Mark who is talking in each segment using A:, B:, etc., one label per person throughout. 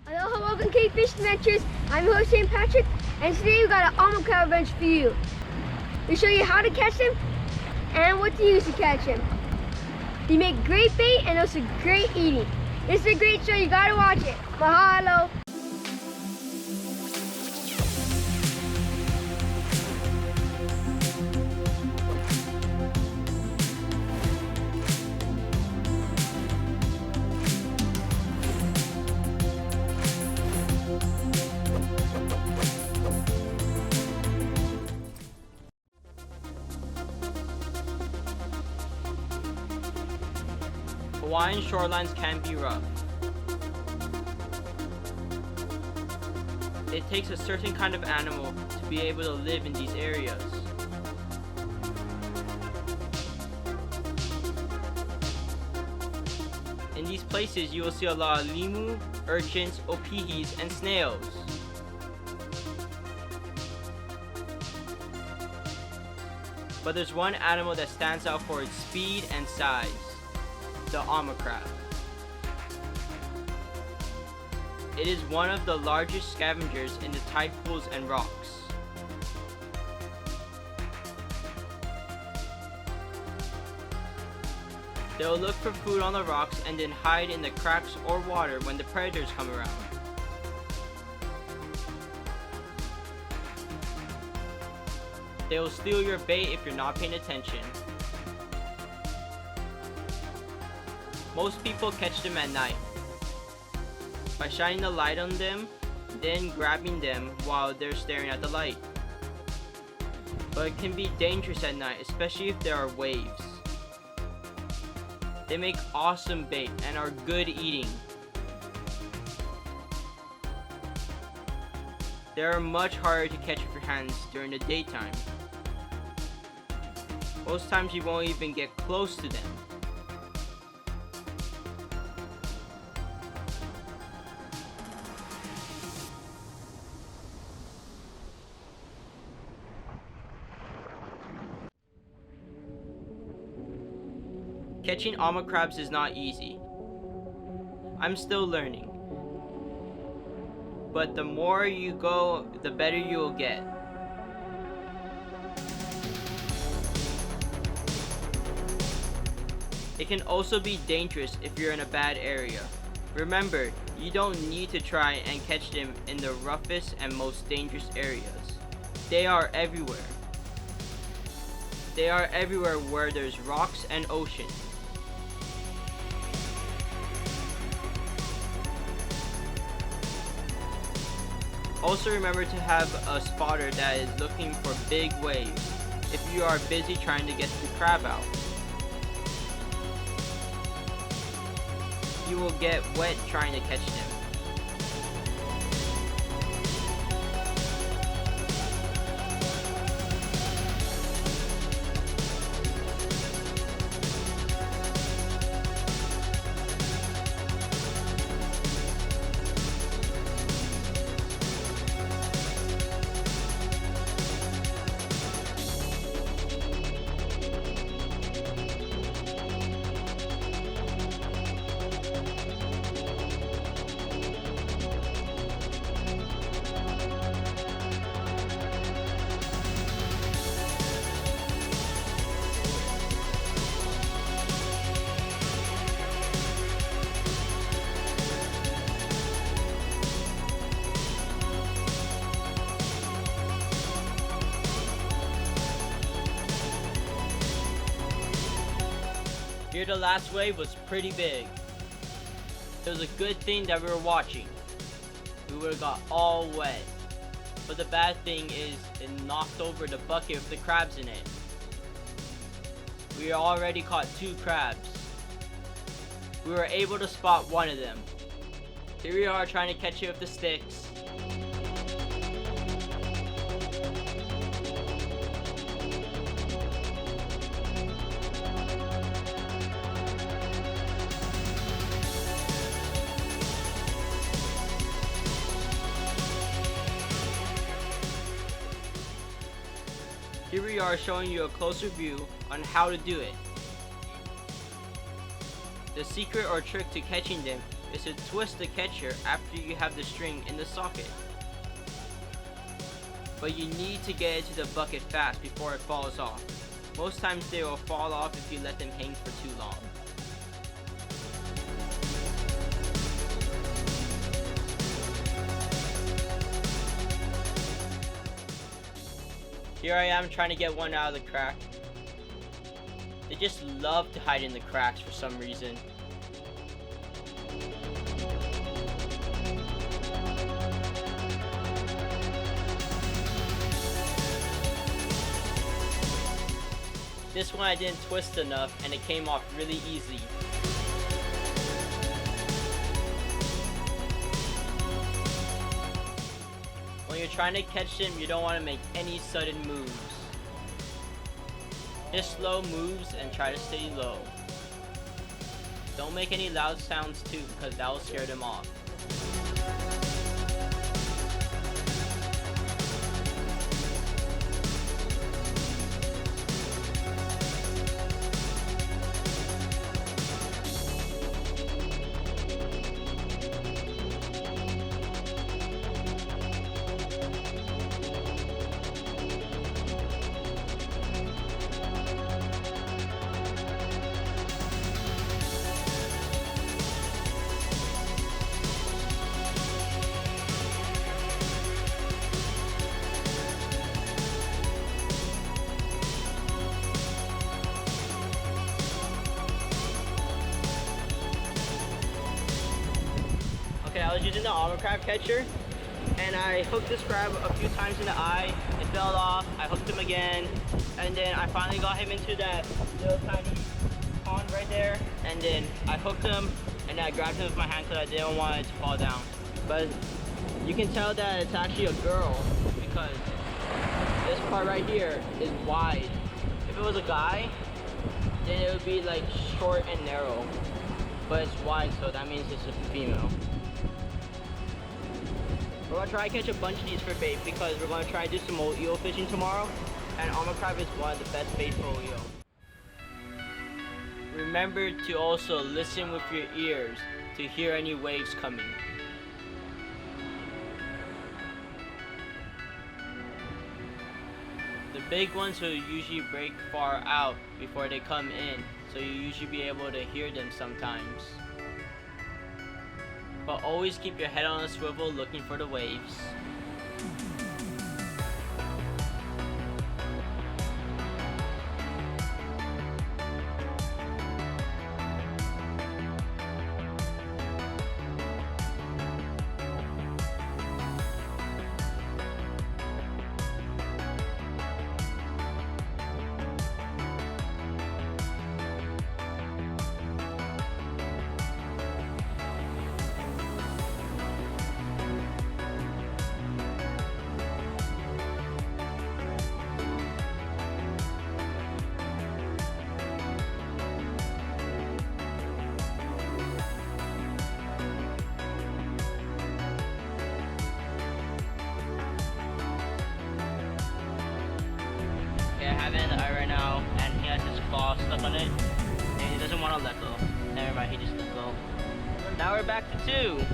A: Hello, welcome to Keiki Fishing Adventures. I'm your host, St. Patrick, and today we got an Aama crab adventure for you. We show you how to catch them and what to use to catch them. They make great bait and also great eating. This is a great show, you gotta watch it. Mahalo.
B: Hawaiian shorelines can be rough. It takes a certain kind of animal to be able to live in these areas. In these places you will see a lot of limu, urchins, opihis, and snails. But there's one animal that stands out for its speed and size. The Aama crab. It is one of the largest scavengers in the tide pools and rocks. They will look for food on the rocks and then hide in the cracks or water when the predators come around. They will steal your bait if you're not paying attention. Most people catch them at night by shining the light on them, then grabbing them while they're staring at the light. But it can be dangerous at night, especially if there are waves. They make awesome bait and are good eating. They are much harder to catch with your hands during the daytime. Most times you won't even get close to them. Catching Aama crabs is not easy. I'm still learning. But the more you go, the better you will get. It can also be dangerous if you're in a bad area. Remember, you don't need to try and catch them in the roughest and most dangerous areas. They are everywhere. They are everywhere where there's rocks and ocean. Also remember to have a spotter that is looking for big waves if you are busy trying to get the crab out. You will get wet trying to catch them. Here the last wave was pretty big. It was a good thing that we were watching. We would have got all wet. But the bad thing is it knocked over the bucket with the crabs in it. We already caught 2 crabs. We were able to spot one of them. Here we are trying to catch it with the sticks. Here we are showing you a closer view on how to do it. The secret or trick to catching them is to twist the catcher after you have the string in the socket. But you need to get it to the bucket fast before it falls off. Most times they will fall off if you let them hang for too long. Here I am trying to get one out of the crack. They just love to hide in the cracks for some reason. This one I didn't twist enough and it came off really easy. When you're trying to catch them, you don't want to make any sudden moves. Just slow moves and try to stay low. Don't make any loud sounds too, because that will scare them off. Okay, I was using the Aama crab catcher and I hooked this crab a few times in the eye. It fell off, I hooked him again, and then I finally got him into that little tiny pond right there, and then I hooked him and I grabbed him with my hand because I didn't want it to fall down. But you can tell that it's actually a girl because this part right here is wide. If it was a guy, then it would be like short and narrow, but it's wide, so that means it's a female. We're gonna try to catch a bunch of these for bait because we're gonna try to do some more eel fishing tomorrow, and Aama crab is one of the best bait for eel. Remember to also listen with your ears to hear any waves coming. The big ones will usually break far out before they come in, so you usually be able to hear them sometimes. But always keep your head on a swivel looking for the waves. I have it in the eye right now, and he has his claw stuck on it, and he doesn't want to let go. Never mind, he just let go. Now we're back to 2.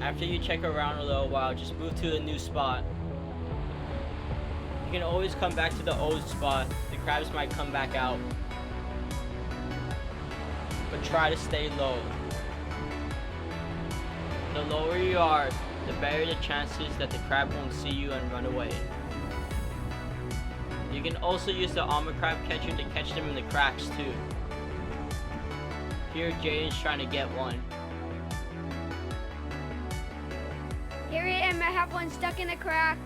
B: After you check around a little while, just move to a new spot. You can always come back to the old spot. The crabs might come back out. But try to stay low. The lower you are, the better the chances that the crab won't see you and run away. You can also use the Aama crab catcher to catch them in the cracks too. Here Jaden's trying to get one.
A: Here I am, I have one stuck in a crack.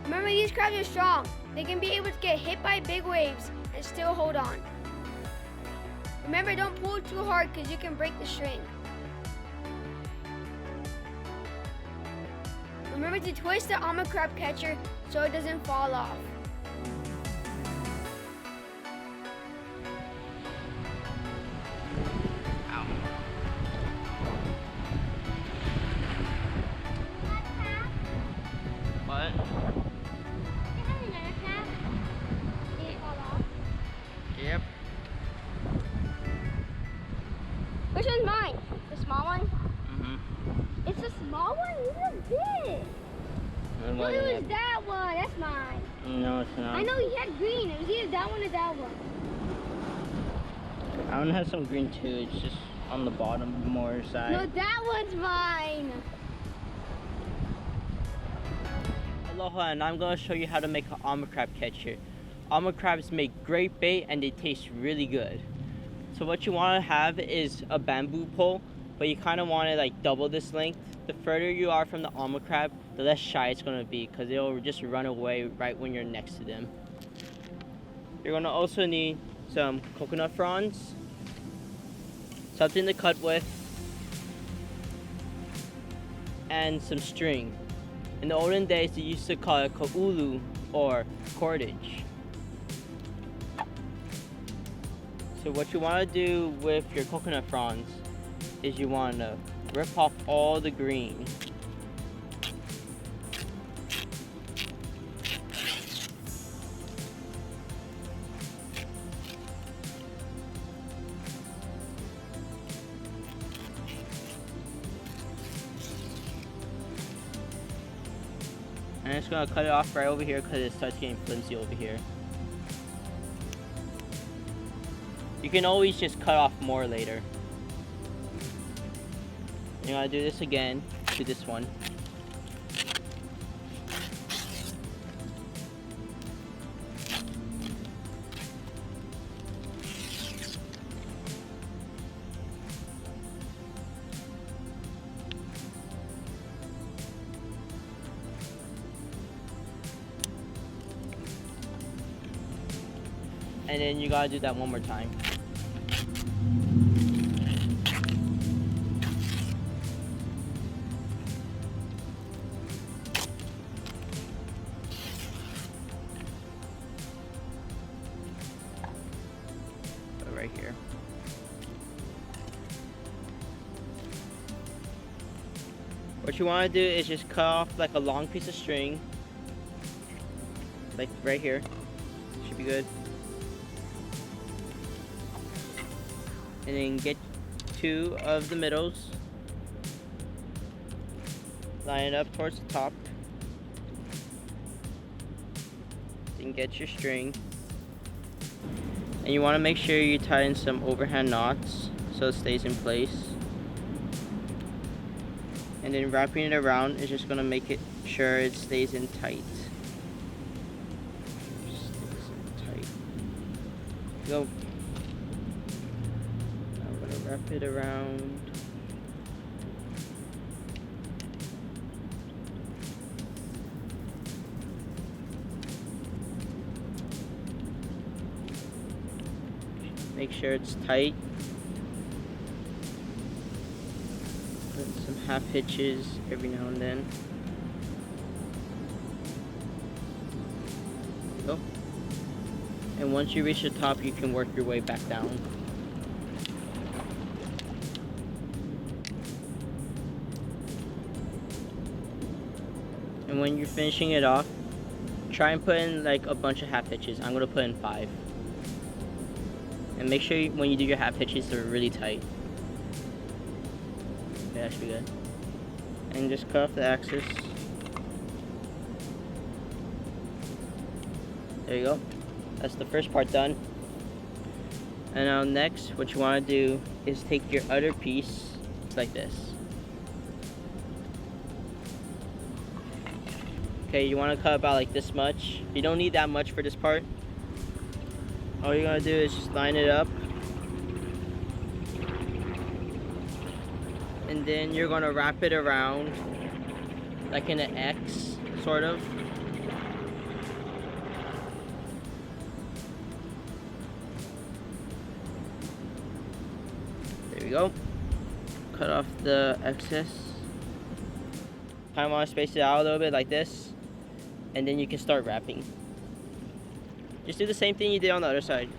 A: Remember, these crabs are strong. They can be able to get hit by big waves and still hold on. Remember, don't pull too hard because you can break the string. Remember to twist the Aama crab catcher so it doesn't fall off. Which one's mine? The small one?
B: Mm-hmm.
A: It's a small one? This is big. No, it was that one. That's mine.
B: No, it's not.
A: I know he had green. It was either that one or that one.
B: That one has some green too. It's just on the bottom more side.
A: No, that one's mine.
B: Aloha, and I'm going to show you how to make an Aama crab catcher. Aama crabs make great bait and they taste really good. So what you want to have is a bamboo pole, but you kind of want to like double this length. The further you are from the Aama crab, the less shy it's going to be because they'll just run away right when you're next to them. You're going to also need some coconut fronds, something to cut with, and some string. In the olden days, they used to call it ka'ulu or cordage. So what you want to do with your coconut fronds is you want to rip off all the green. And I'm just going to cut it off right over here because it starts getting flimsy over here. You can always just cut off more later. You're going to do this again to this one. And then you gotta do that one more time. Put it right here. What you wanna do is just cut off like a long piece of string. Like right here. Should be good. And then get 2 of the middles, line it up towards the top, then get your string, and you want to make sure you tighten some overhand knots so it stays in place, and then wrapping it around is just going to make it sure it stays in tight. Go. Wrap it around. Make sure it's tight. Put some half hitches every now and then. Go. And once you reach the top, you can work your way back down. And when you're finishing it off, try and put in like a bunch of half hitches. I'm gonna put in 5. And make sure when you do your half hitches, they're really tight. Okay, that should be good. And just cut off the axis. There you go. That's the first part done. And now next, what you wanna do is take your other piece, like this. Okay, you want to cut about like this much. You don't need that much for this part. All you're going to do is just line it up. And then you're going to wrap it around like in an X, sort of. There we go. Cut off the excess. Kind of want to space it out a little bit like this. And then you can start wrapping. Just do the same thing you did on the other side.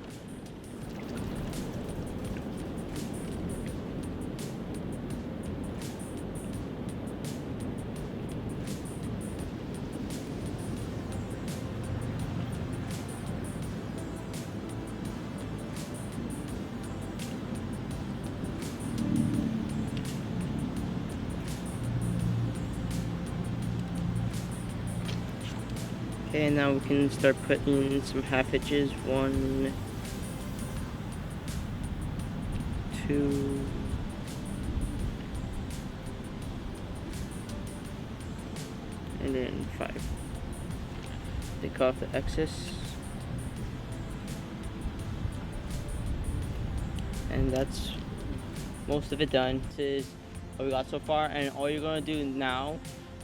B: Okay, now we can start putting some half hitches. 1, 2, and then 5. Take off the excess. And that's most of it done. This is what we got so far, and all you're gonna do now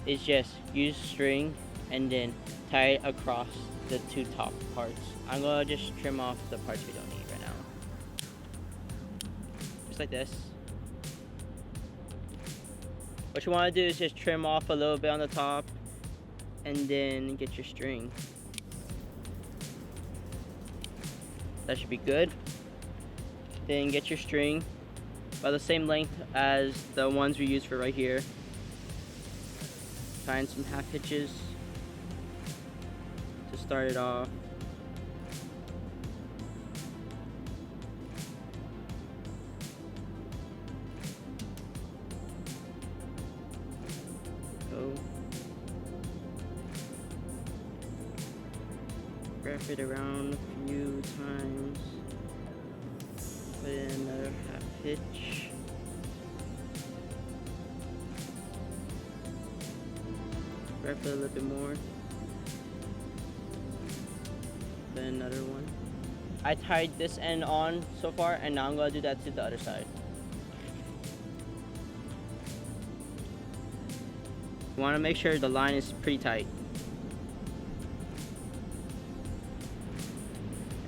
B: is just use string and then tie it across the 2 top parts. I'm gonna just trim off the parts we don't need right now. Just like this. What you wanna do is just trim off a little bit on the top and then get your string. That should be good. Then get your string about the same length as the ones we used for right here. Find some half hitches to start it off. Go. Wrap it around a few times. Put in another half hitch. Wrap it a little bit more. Then another one. I tied this end on so far, and now I'm gonna do that to the other side. You wanna make sure the line is pretty tight.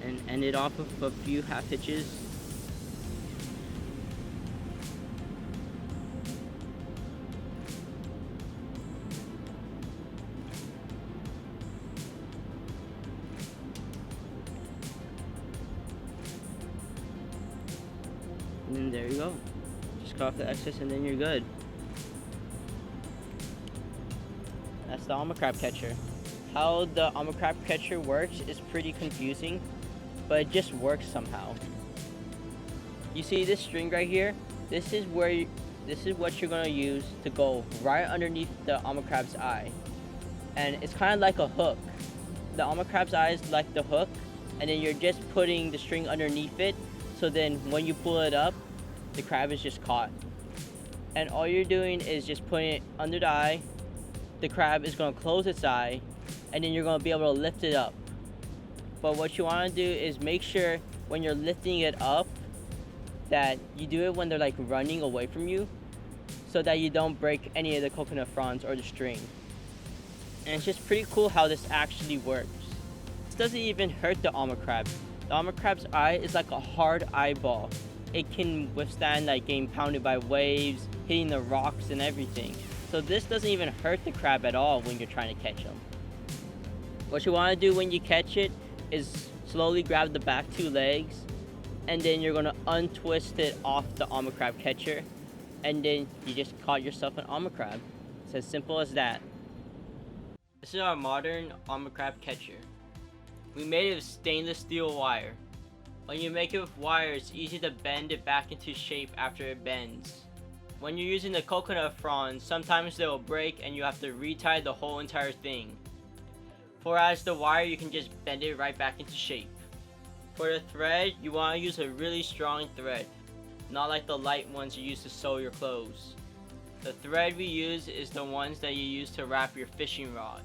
B: And end it off with a few half hitches. And then there you go. Just cut off the excess and then you're good. That's the Aama crab catcher. How the Aama crab catcher works is pretty confusing, but it just works somehow. You see this string right here? This is what you're gonna use to go right underneath the Aama crab's eye. And it's kind of like a hook. The Aama crab's eye is like the hook, and then you're just putting the string underneath it, so then when you pull it up, the crab is just caught. And all you're doing is just putting it under the eye. The crab is going to close its eye, and then you're going to be able to lift it up. But what you want to do is make sure when you're lifting it up that you do it when they're like running away from you, so that you don't break any of the coconut fronds or the string. And it's just pretty cool how this actually works. This doesn't even hurt the Aama crab. The Aama crab's eye is like a hard eyeball. It can withstand like getting pounded by waves, hitting the rocks and everything. So this doesn't even hurt the crab at all when you're trying to catch them. What you want to do when you catch it is slowly grab the back 2 legs, and then you're going to untwist it off the Aama crab catcher, and then you just caught yourself an Aama crab. It's as simple as that. This is our modern Aama crab catcher. We made it of stainless steel wire. When you make it with wire, it's easy to bend it back into shape after it bends. When you're using the coconut fronds, sometimes they will break and you have to retie the whole entire thing. Whereas the wire, you can just bend it right back into shape. For the thread, you want to use a really strong thread, not like the light ones you use to sew your clothes. The thread we use is the ones that you use to wrap your fishing rod.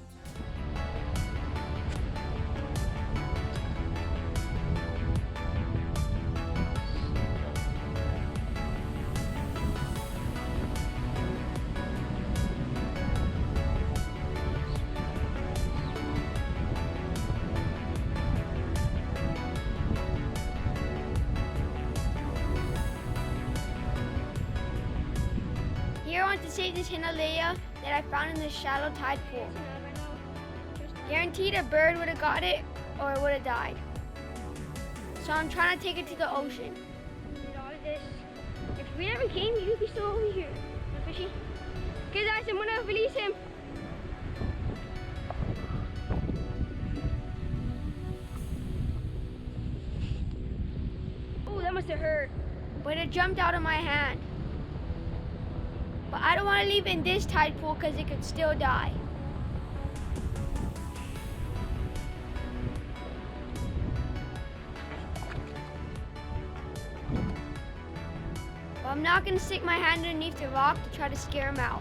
A: Here I want to save this Himalaya that I found in this shallow tide pool. Guaranteed a bird would have got it or it would have died. So I'm trying to take it to the ocean. If we never came, he would be still over here. Fishy. Okay guys, I'm gonna release him. Oh, that must have hurt. But it jumped out of my hand. But I don't want to leave it in this tide pool because it could still die. I'm not going to stick my hand underneath the rock to try to scare him out.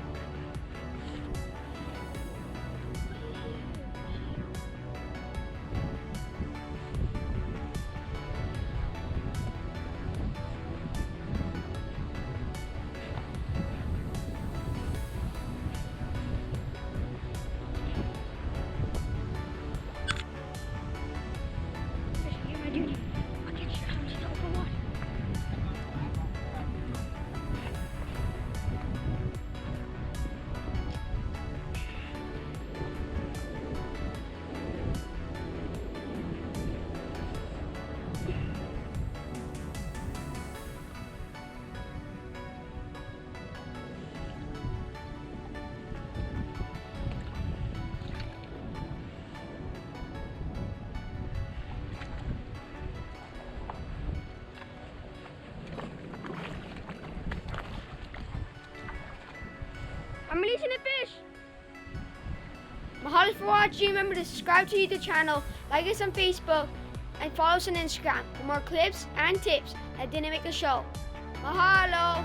A: I'm releasing a fish. Mahalo for watching. Remember to subscribe to the channel, like us on Facebook, and follow us on Instagram for more clips and tips that didn't make the show. Mahalo.